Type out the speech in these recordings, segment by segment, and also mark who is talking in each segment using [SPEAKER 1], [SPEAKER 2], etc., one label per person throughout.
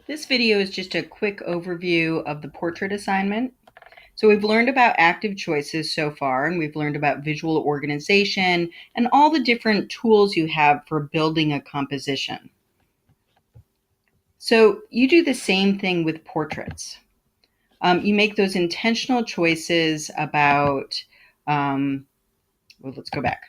[SPEAKER 1] This video is just a quick overview of the portrait assignment. So we've learned about active choices so far, and we've learned about visual organization and all the different tools you have for building a composition. So you do the same thing with portraits. You make those intentional choices about, let's go back.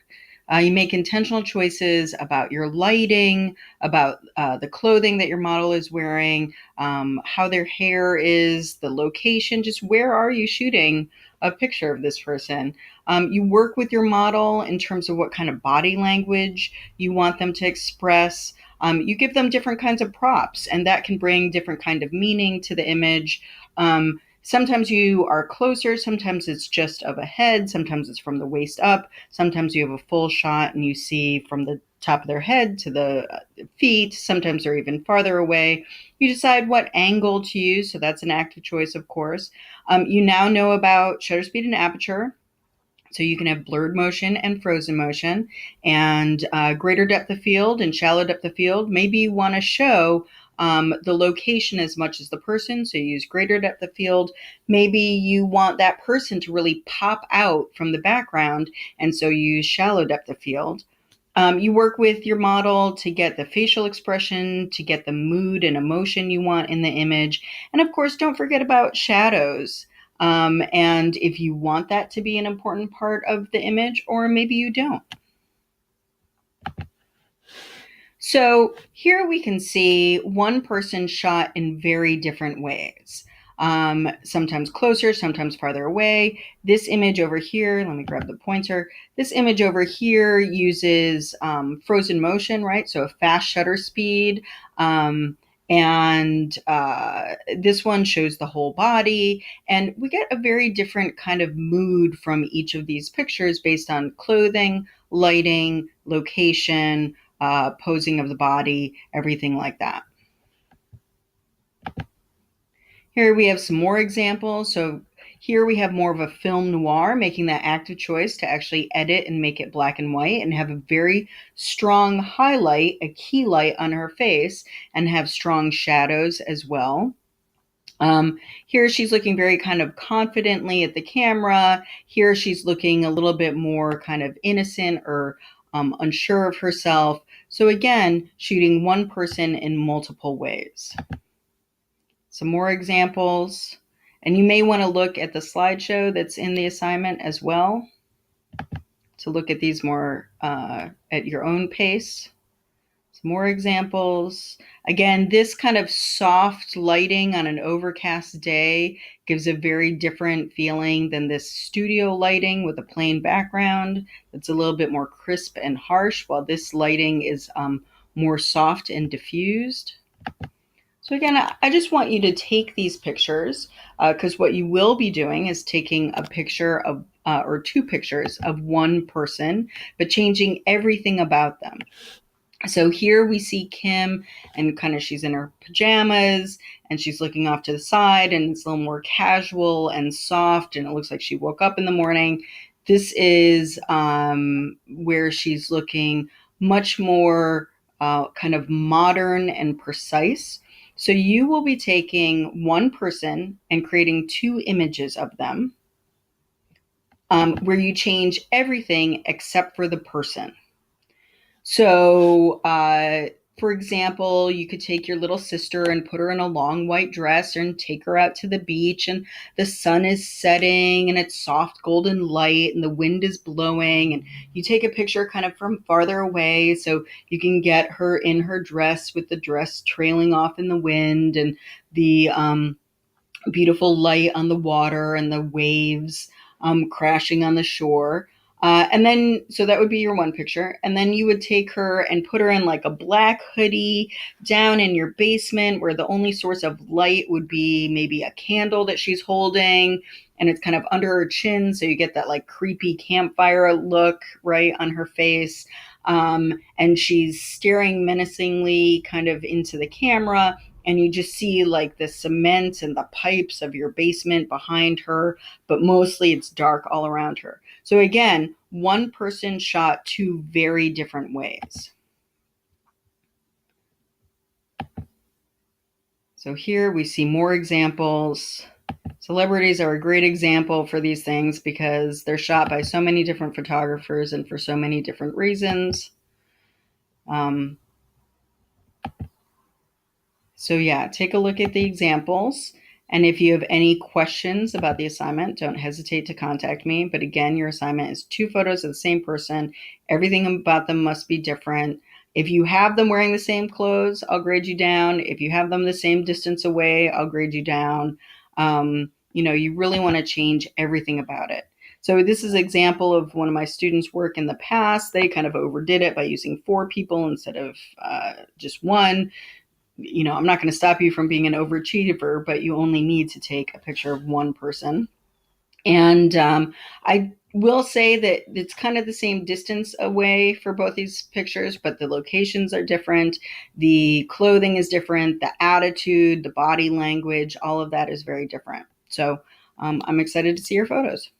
[SPEAKER 1] You make intentional choices about your lighting, about the clothing that your model is wearing, how their hair is, the location, just where are you shooting a picture of this person. You work with your model in terms of what kind of body language you want them to express. You give them different kinds of props, and that can bring different kind of meaning to the image. Sometimes you are closer, sometimes it's just of a head, sometimes it's from the waist up, sometimes you have a full shot and you see from the top of their head to the feet, sometimes they're even farther away. You decide what angle to use, so that's an active choice, of course. You now know about shutter speed and aperture. So you can have blurred motion and frozen motion, and greater depth of field and shallow depth of field. Maybe you want to show the location as much as the person, so you use greater depth of field. Maybe you want that person to really pop out from the background, and so you use shallow depth of field. You work with your model to get the facial expression, to get the mood and emotion you want in the image. And of course, don't forget about shadows. And if you want that to be an important part of the image, or maybe you don't. So here we can see one person shot in very different ways. Sometimes closer, sometimes farther away. This image over here, let me grab the pointer. This image over here uses frozen motion, right? So a fast shutter speed. And this one shows the whole body. And we get a very different kind of mood from each of these pictures based on clothing, lighting, location, posing of the body, everything like that. Here we have some more examples. So here we have more of a film noir, making that active choice to actually edit and make it black and white and have a very strong highlight, a key light on her face, and have strong shadows as well. Here she's looking very kind of confidently at the camera. Here she's looking a little bit more kind of innocent or unsure of herself. So again, shooting one person in multiple ways. Some more examples. And you may want to look at the slideshow that's in the assignment as well to look at these more at your own pace. Some more examples. Again, this kind of soft lighting on an overcast day gives a very different feeling than this studio lighting with a plain background. It's a little bit more crisp and harsh, while this lighting is more soft and diffused. So again, I just want you to take these pictures because what you will be doing is taking a picture of or two pictures of one person, but changing everything about them. So here we see Kim, and kind of she's in her pajamas and she's looking off to the side, and it's a little more casual and soft, and it looks like she woke up in the morning. This is where she's looking much more kind of modern and precise. So you will be taking one person and creating two images of them where you change everything except for the person. So, for example, you could take your little sister and put her in a long white dress and take her out to the beach, and the sun is setting and it's soft golden light and the wind is blowing, and you take a picture kind of from farther away so you can get her in her dress with the dress trailing off in the wind and the beautiful light on the water and the waves crashing on the shore. And then, so that would be your one picture. And then you would take her and put her in like a black hoodie down in your basement where the only source of light would be maybe a candle that she's holding. And it's kind of under her chin. So you get that like creepy campfire look right on her face. And she's staring menacingly kind of into the camera. And you just see like the cement and the pipes of your basement behind her, but mostly it's dark all around her. So again, one person shot two very different ways. So here we see more examples. Celebrities are a great example for these things because they're shot by so many different photographers and for so many different reasons. So yeah, take a look at the examples. And if you have any questions about the assignment, don't hesitate to contact me. But again, your assignment is 2 photos of the same person. Everything about them must be different. If you have them wearing the same clothes, I'll grade you down. If you have them the same distance away, I'll grade you down. You really want to change everything about it. So this is an example of one of my students' work in the past. They kind of overdid it by using 4 people instead of just one. I'm not going to stop you from being an overachiever, but you only need to take a picture of one person. And I will say that it's kind of the same distance away for both these pictures, but the locations are different. The clothing is different. The attitude, the body language, all of that is very different. So I'm excited to see your photos.